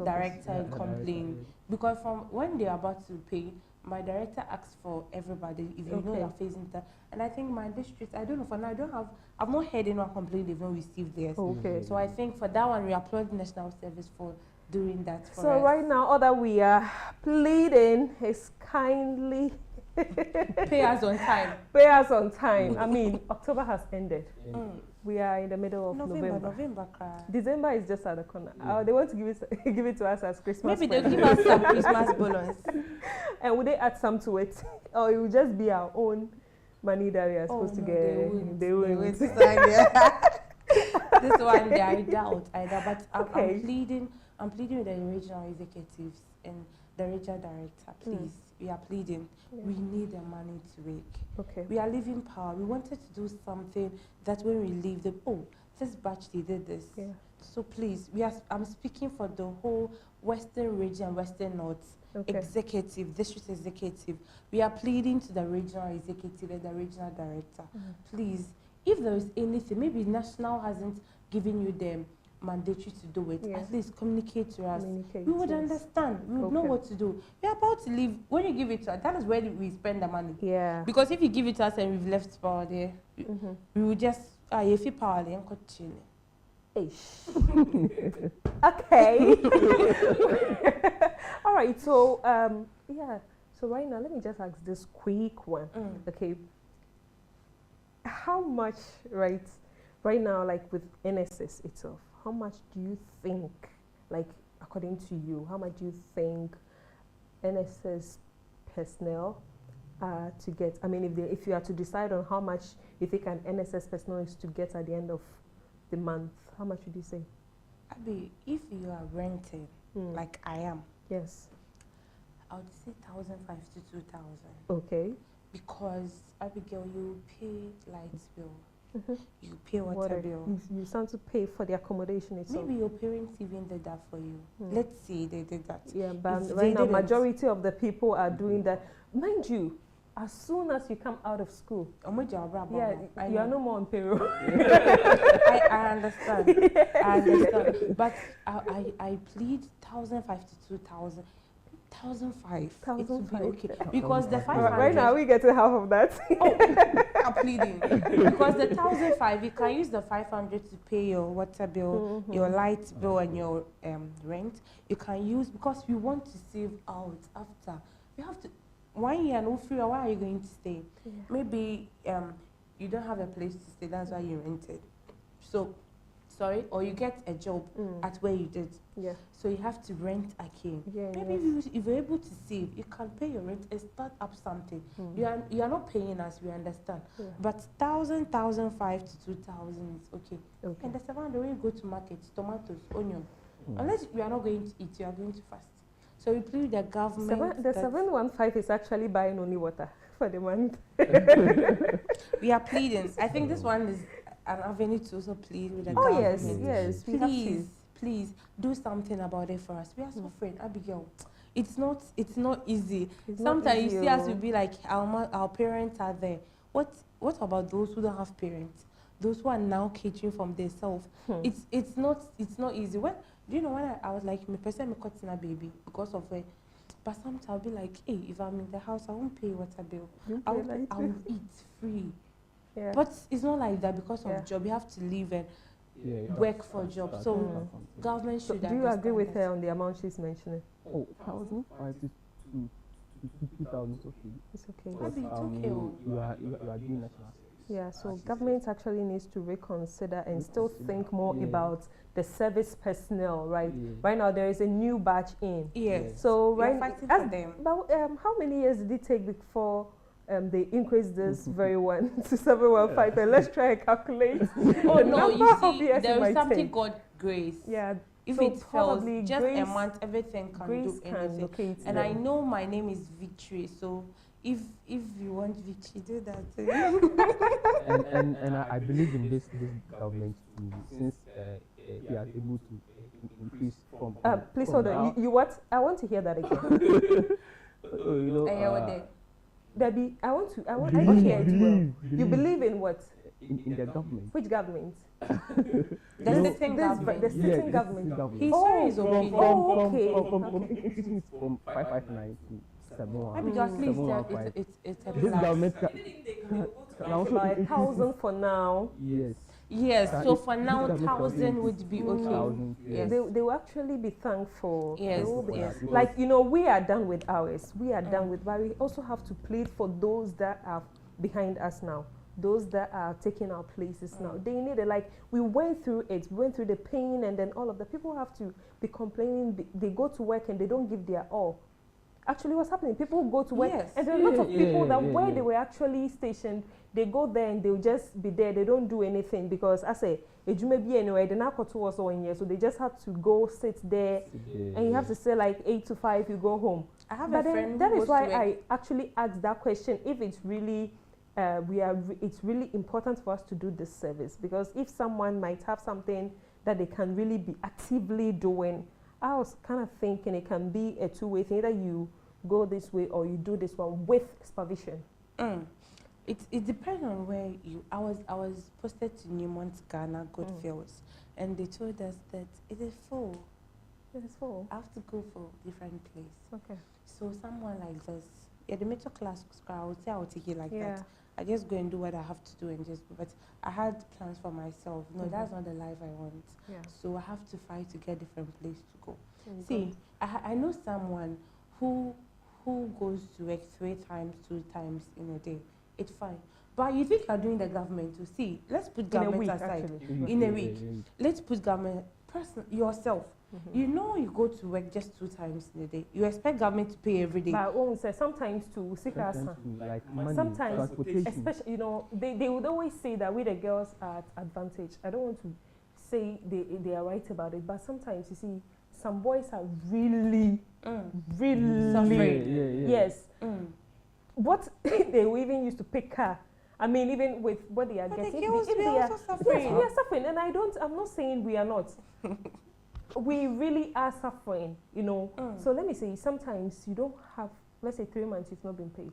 director and complain. Because from when they're about to pay, my director asks for everybody if you know you're facing that. And I think my district, I don't know, for now I've not heard anyone complain they've not received theirs. Okay. So I think for that one, we applaud the National Service for doing that for us. So right now, all that we are pleading is kindly pay us on time. Pay us on time. I mean, October has ended. We are in the middle of November. December is just at the corner. They want to give it to us as Christmas. Maybe they'll give us some Christmas bonus. And would they add some to it? Or it will just be our own money that we are supposed to get? They won't. This one, I doubt. But I'm pleading with the regional executives and the regional director, please. We are pleading. We need the money to work. We are leaving power. We wanted to do something that when we leave, this batch, they did this. So please, I'm speaking for the whole Western region, Western North executive, district executive. We are pleading to the regional executive and the regional director. Please, if there is anything, maybe national hasn't given you the mandatory to do it, at least communicate to us. We would understand. We would know what to do. We're about to leave. When you give it to us, that is where we spend the money. Because if you give it to us and we've left power there, we would just, if you power there, okay. All right. So, so right now, let me just ask this quick one. Okay. How much, right now, like with NSS itself, how much do you think, like according to you, how much do you think NSS personnel to get? I mean, if you are to decide on how much you think an NSS personnel is to get at the end of the month, how much would you say? Abi, if you are renting, like I am, yes, I would say 1,500 to 2,000. Okay. Because Abigail, you pay light bill. You pay water bill. You stand to pay for the accommodation itself. Maybe your parents even did that for you. Let's say they did that. Yeah, but right now, majority of the people are doing that. Mind you, as soon as you come out of school, you are no more on payroll. I understand. I understand. But I plead 1,500 to 2,000. 1,500. It would be okay. Because the 500. Right now, we get half of that. I'm pleading. Because the 1,500, you can use the 500 to pay your water bill, your light bill, and your rent. You can use, because we want to save out after. You have to, 1 year, no free, where are you going to stay? Maybe you don't have a place to stay, that's why you rented. So, or you get a job at where you did. So you have to rent again. Maybe if you're able to save, you can pay your rent and start up something. You are not paying us, we understand. But 1,000, 1,500 to 2,000 is okay. And the 700, when you go to market, tomatoes, onion. Unless you are not going to eat, you are going to fast. So we plead the government. The 715 is actually buying only water for the month. We are pleading. I think this one is an avenue to also plead with the government. Yes. Please do something about it for us. We are suffering, Abigail. It's not easy. Sometimes you see us, you'll be like, our parents are there. What about those who don't have parents? Those who are now catering from themselves. It's not easy. When do you know when I was like, my person me cutting a baby because of it. But sometimes I'll be like, hey, if I'm in the house, I won't pay water bill. I'll eat free. But it's not like that because of job. You have to live and work for a job. So government should. Do you agree with her on the amount she's mentioning? 1,500 to 2,000 is okay. It's okay. You are doing national. Yeah, so government actually needs to reconsider and still think more about the service personnel, right? Right now there is a new batch in. So fighting for them. But how many years did it take before they increased this very one to 715? And let's try and calculate. Oh no, you see, there is something called grace. If So it fails, probably just a Grace- month, everything can Grace do can anything. locate And them. I know my name is Victory, so if you want Victory, do that. and I believe in this government too, since he are able to increase from. Please from hold now. on. You what? I want to hear that again. You know, Debbie, I want to believe, hear it well. believe. You believe in what? in the government. Which government? The sitting government. The sitting Yes, government. the government. He's Oh, sharing his from- opinion. okay. Increasing it from 559 to 711. Because please, 715. it's a This plus. government About 1,000 for now. yes. Yes, That so is- for this now, government 1,000 can would be increase okay. 1,000, Yes. They will actually be thankful. Yes, They will be- yes. Like, you know, we are done with ours. We are done with, but we also have to plead for those that are behind us now. Those that are taking our places now. They need it. Like, we went through it. We went through the pain, and then all of the people have to be complaining. They go to work and they don't give their all. Actually, what's happening? People go to work, Yes. and there are lots of people that where yeah. they were actually stationed, they go there and they'll just be there. They don't do anything because I say, maybe anyway, the narcotic was on here, so they just have to go sit there, and you have to say like 8 to 5, you go home. I have But a then friend that who is goes why to work. I actually asked that question. If it's really, it's really important for us to do this service, because if someone might have something that they can really be actively doing, I was kind of thinking it can be a two-way thing. Either you go this way or you do this one with supervision. It depends on where you. I was posted to Newmont, Ghana, Goodfields, and they told us that it is full. It is full. I have to go for different place. Okay. So someone like this, yeah, the middle class I would say I would take it like Yeah. that. I just go and do what I have to do and just. But I had plans for myself. No, that's not the life I want. Yeah. So I have to fight to get different place to go. There you See, I know someone who goes to work 3 times, 2 times in a day. It's fine. But you think you're doing the government to see? Let's put In a government week, aside. actually. In a week. Let's put government yourself. You know you go to work just 2 times in a day. You expect government to pay every day. But when say sometimes to seek us, like money, sometimes, transportation. especially, you know, they would always say that we the girls are at advantage. I don't want to say they are right about it, but sometimes you see some boys are really Suffering. yes. What they will even used to pick car. I mean, even with what they are But getting, the girls, if we they are also suffering. Yes, we are suffering, and I'm not saying we are not. We really are suffering, you know. So let me say, sometimes you don't have, let's say 3 months you've not been paid.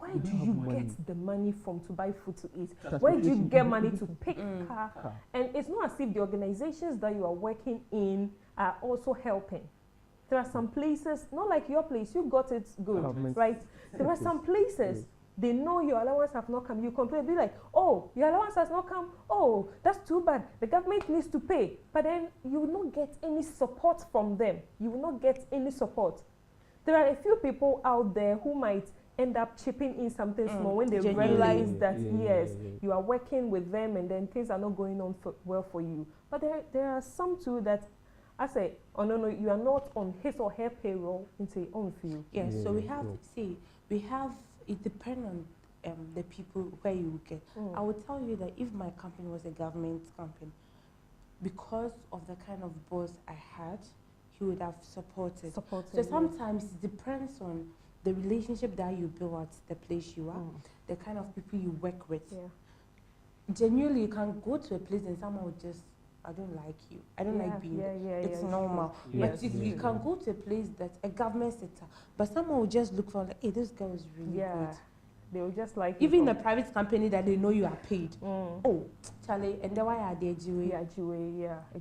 Where do you get the money from to buy food to eat? Where do you get money to pick car? And it's not as if the organizations that you are working in are also helping. There are some places, not like your place, you got it good, right? There are some places, they know your allowance have not come. You complain, be like, oh, your allowance has not come. Oh, that's too bad. The government needs to pay. But then you will not get any support from them. You will not get any support. There are a few people out there who might end up chipping in something small when they realize that, yes, you are working with them and then things are not going on well for you. But there are some too that I say, oh no, you are not on his or her payroll into your own field. Yes, so we have, it depends on the people where you get. I would tell you that if my company was a government company, because of the kind of boss I had, he would have supported. So sometimes it depends on the relationship that you build at the place you are, the kind of people you work with. Genuinely, you can go to a place and someone would just, I don't like you. I don't like being there. It's normal. But you can go to a place that's a government sector, but someone will just look for like, hey, this girl is really good. They will just like even in a private company that they know you are paid. Oh, Charlie, and then why are they exactly.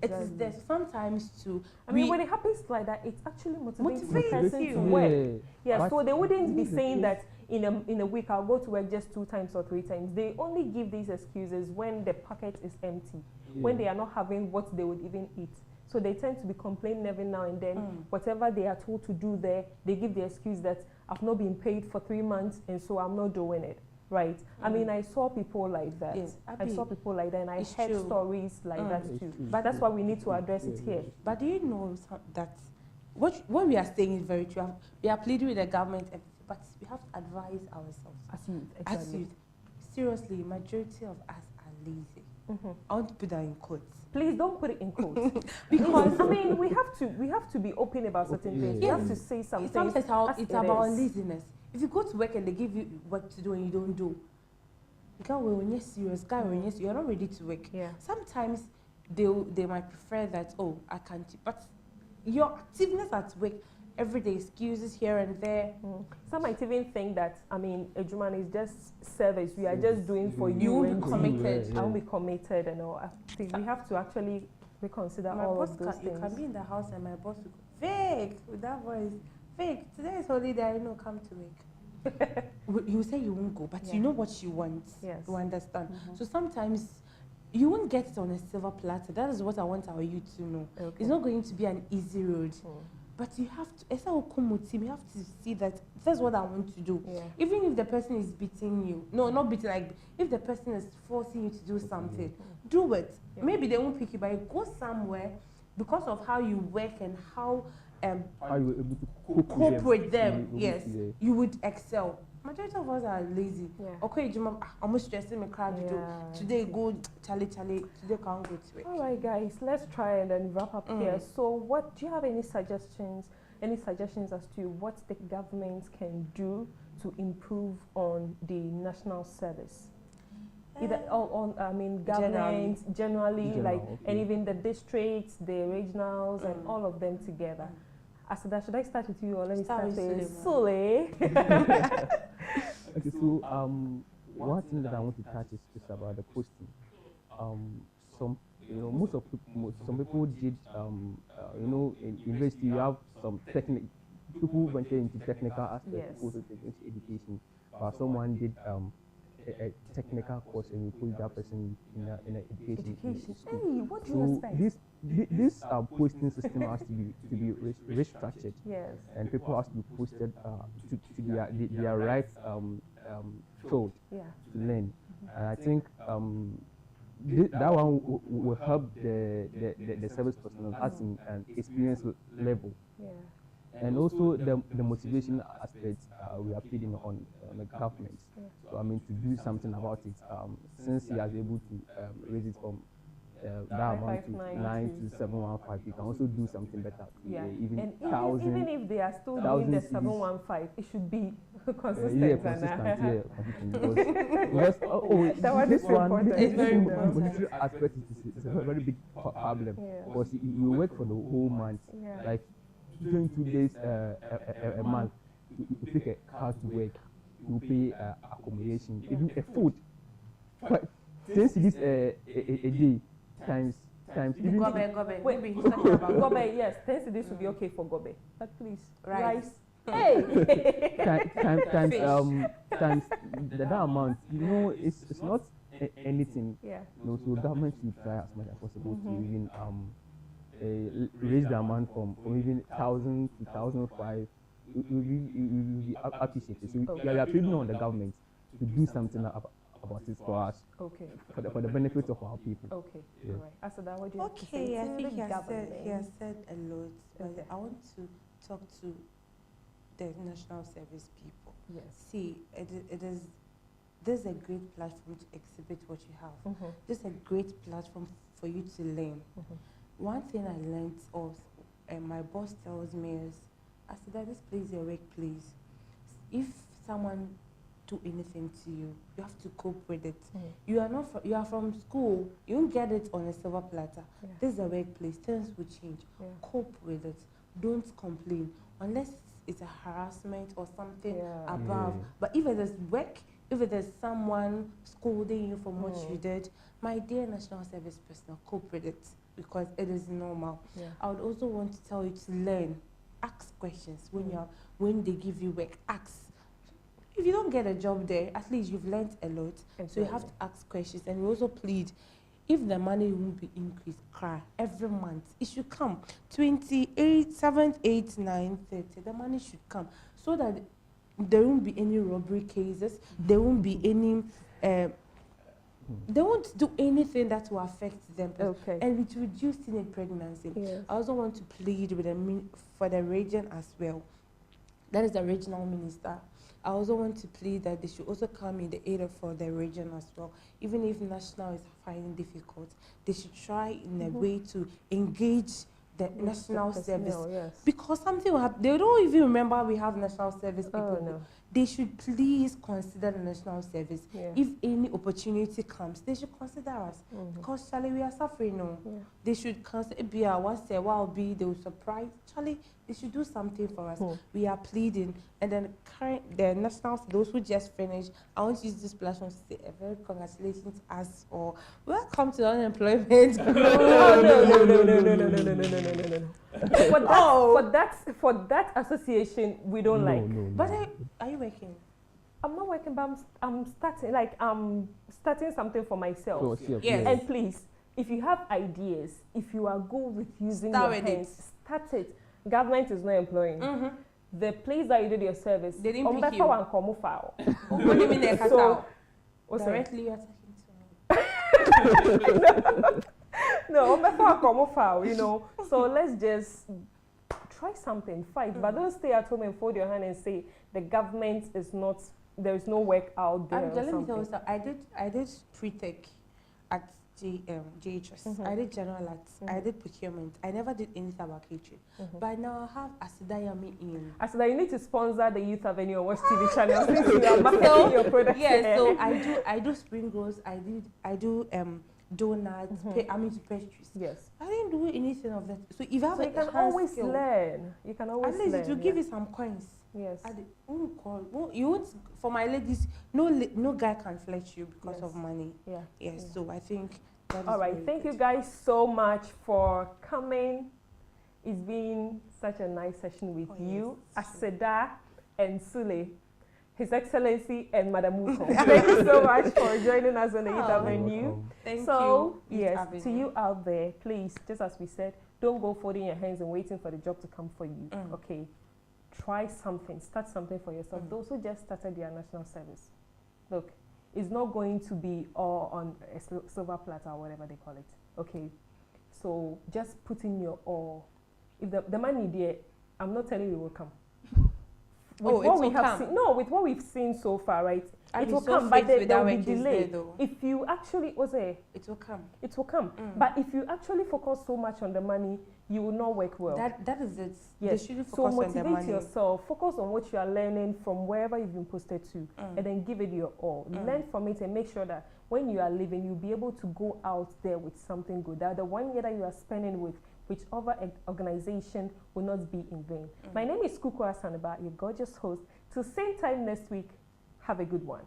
It's there sometimes too. I mean, when it happens like that, it actually motivates the Motivates person you. to work. Yeah, so they wouldn't be saying that in a week I'll go to work just 2 times or 3 times. They only give these excuses when the pocket is empty, when they are not having what they would even eat. So they tend to be complaining every now and then. Whatever they are told to do there, they give the excuse that I've not been paid for 3 months and so I'm not doing it. Right? I mean, I saw people like that. Yes, I saw people like that, and I heard true. stories like that too. But that's why we need to address it here. But do you know that what we are saying is very true? We are pleading with the government, but we have to advise ourselves. As youth, As youth. Seriously, majority of us are lazy. I want to put that in quotes. Please don't put it in quotes. Because I mean, we have to be open about certain things. We have to say something. Sometimes it's about laziness. If you go to work and they give you work to do and you don't do, you can't when you're serious, when you're not ready to work. Yeah. Sometimes they might prefer that, oh, I can't, but your activeness at work, everyday excuses here and there. Some might even think that, I mean, Ejumani is just service. We are just doing for you and committed. I won't be committed and all. I think we have to actually reconsider all of those things. You can be in the house and my boss will go, Vic, with that voice, Vic, today is holiday, I know, come to work. You say you won't go, but you know what you want. Yes. You understand. So sometimes you won't get it on a silver platter. That is what I want our youth to know. Okay. It's not going to be an easy road. But you have to, you have to see that that's what I want to do. Yeah. Even if the person is beating you, no, not beating, like if the person is forcing you to do something, do it. Yeah. Maybe they won't pick you, but go somewhere because of how you work and how you were able to cope with them. Yes, you would excel. Majority of us are lazy. Yeah. Okay, I'm almost stressing my crowd. Today go Charlie. Today can't go to work. All right, guys, let's try and then wrap up here. So, what do you have any suggestions? Any suggestions as to what the government can do to improve on the national service? Either on, I mean, government generally, like, and even the districts, the regionals, and all of them together. Asada, should I start with you or let me start with Sule? Okay, so one thing that I want to touch is about the posting. Some people did in university you have some people went into technical aspects, also into education, but someone did a technical course and you put that person in an education. Hey, what do you expect? This posting system has to be restructured. Yes. And people have to be posted to their right field to learn. And I think that one will help the service personnel at an experience level. Yeah. And also the motivation aspect we are feeding on the government. Yeah. So I mean to do something about it. Since he is able to raise it from that amount to 9 to 715, you can also do something better. Yeah. Even if they are still doing the 715, it should be consistent. Consistent. Because this monetary aspect is a very big problem. Because you work for the whole month, like 22 days a month. You take a car to work, you pay accommodation, even a food. But since this a day times Gobe. Wait, he's talking about Gobe. Yes, 10 cedis would be okay for Gobe. But please, rice. Hey. times that amount. It's not anything. Yeah. So government should try as much as possible to even raise the amount from even 1,000 to 1,005. You will be appreciated. So we are appealing on the government to do something about it for us. Okay. For the benefit of our people. Okay. Yeah. All right. Asada, what do you have to say? Okay, I think he has said a lot, but I want to talk to the national service people. Yes. See, this is a great platform to exhibit what you have. This is a great platform for you to learn. One thing I learned and my boss tells me is, Asada, this place is your workplace. If someone do anything to you, you have to cope with it. You are from school, you won't get it on a silver platter. This is a workplace, things will change. Cope with it. Don't complain unless it's a harassment or something above. But if it is work, if it is someone scolding you for what you did, my dear national service personnel, cope with it because it is normal. I would also want to tell you to learn. Ask questions when they give you work. Ask. If you don't get a job there, at least you've learned a lot. Exactly. So you have to ask questions, and we also plead, if the money won't be increased, every month it should come. 28, 7, 8, 9, 30. The money should come so that there won't be any robbery cases. There won't be any. They won't do anything that will affect them. Okay. And it reduce teen pregnancy. Yes. I also want to plead with for the region as well. That is the regional minister. I also want to plead that they should also come in the aid for the region as well. Even if national is finding difficult, they should try in a way to engage the national service. Because something will happen. They don't even remember we have national service people. No. They should please consider the national service. If any opportunity comes, they should consider us. Because, Charlie, we are suffering. No. They should consider, they will surprise. Charlie, they should do something for us. We are pleading. And then the nationals, those who just finished, I want to use this platform to say a very congratulations us or welcome to unemployment. For that association, we don't like. But are you working? I'm not working, but I'm starting. Like I'm starting something for myself. Yes. And please, if you have ideas, if you are good with using your hands, start it. Government is not employing. The place that you did your service, they didn't pick you. What do you mean they cut out? Directly you're talking to me. You know. So let's just try something, fight, but don't stay at home and fold your hand and say the government is not. There is no work out there. Let me tell you something. I did pre-tech at JHS. I did general arts. I did procurement. I never did anything about catering. But now I have 𝗲𝘅𝗽𝗲𝗿𝗃𝗲𝗍𝗃 in. 𝗲𝘅𝗽𝗃𝗲𝗍𝗃, you need to sponsor the Youth Avenue or Watch TV channel since you are marketing your products. Yes, so I do spring rolls. I do donuts. I mean pastries. Yes. I didn't do anything of that. So if you have you can always learn. You can always learn. At least it will give you some coins. Yes. You won't, for my ladies, no guy can flex you because of money. Yes. So I think that is all right. Thank you guys so much for coming. It's been such a nice session with you, Aseda and Sule, His Excellency and Madam Muko. Thank you so much for joining us on the Youth Avenue. Thank you. So yes, to you out there, please, just as we said, don't go folding your hands and waiting for the job to come for you. Okay. Try something, start something for yourself. Those who just started their national service, look, it's not going to be all on a silver platter or whatever they call it. Okay, so just put in your all. If the money there, I'm not telling you it will come. With what we've seen so far, right? It will come, but there will be delay. If you actually, it will come. It will come. But if you actually focus so much on the money, you will not work well. That is it. Yes. They shouldn't so focus on the money. motivate yourself. Focus on what you are learning from wherever you've been posted to, and then give it your all. Learn from it and make sure that when you are leaving, you'll be able to go out there with something good. That the 1 year that you are spending with whichever organization will not be in vain. My name is 𝗀𝗲𝗍𝗶, your gorgeous host. Till same time next week, have a good one.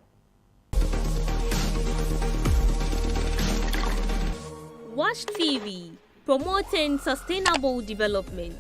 Watch TV, promoting sustainable development.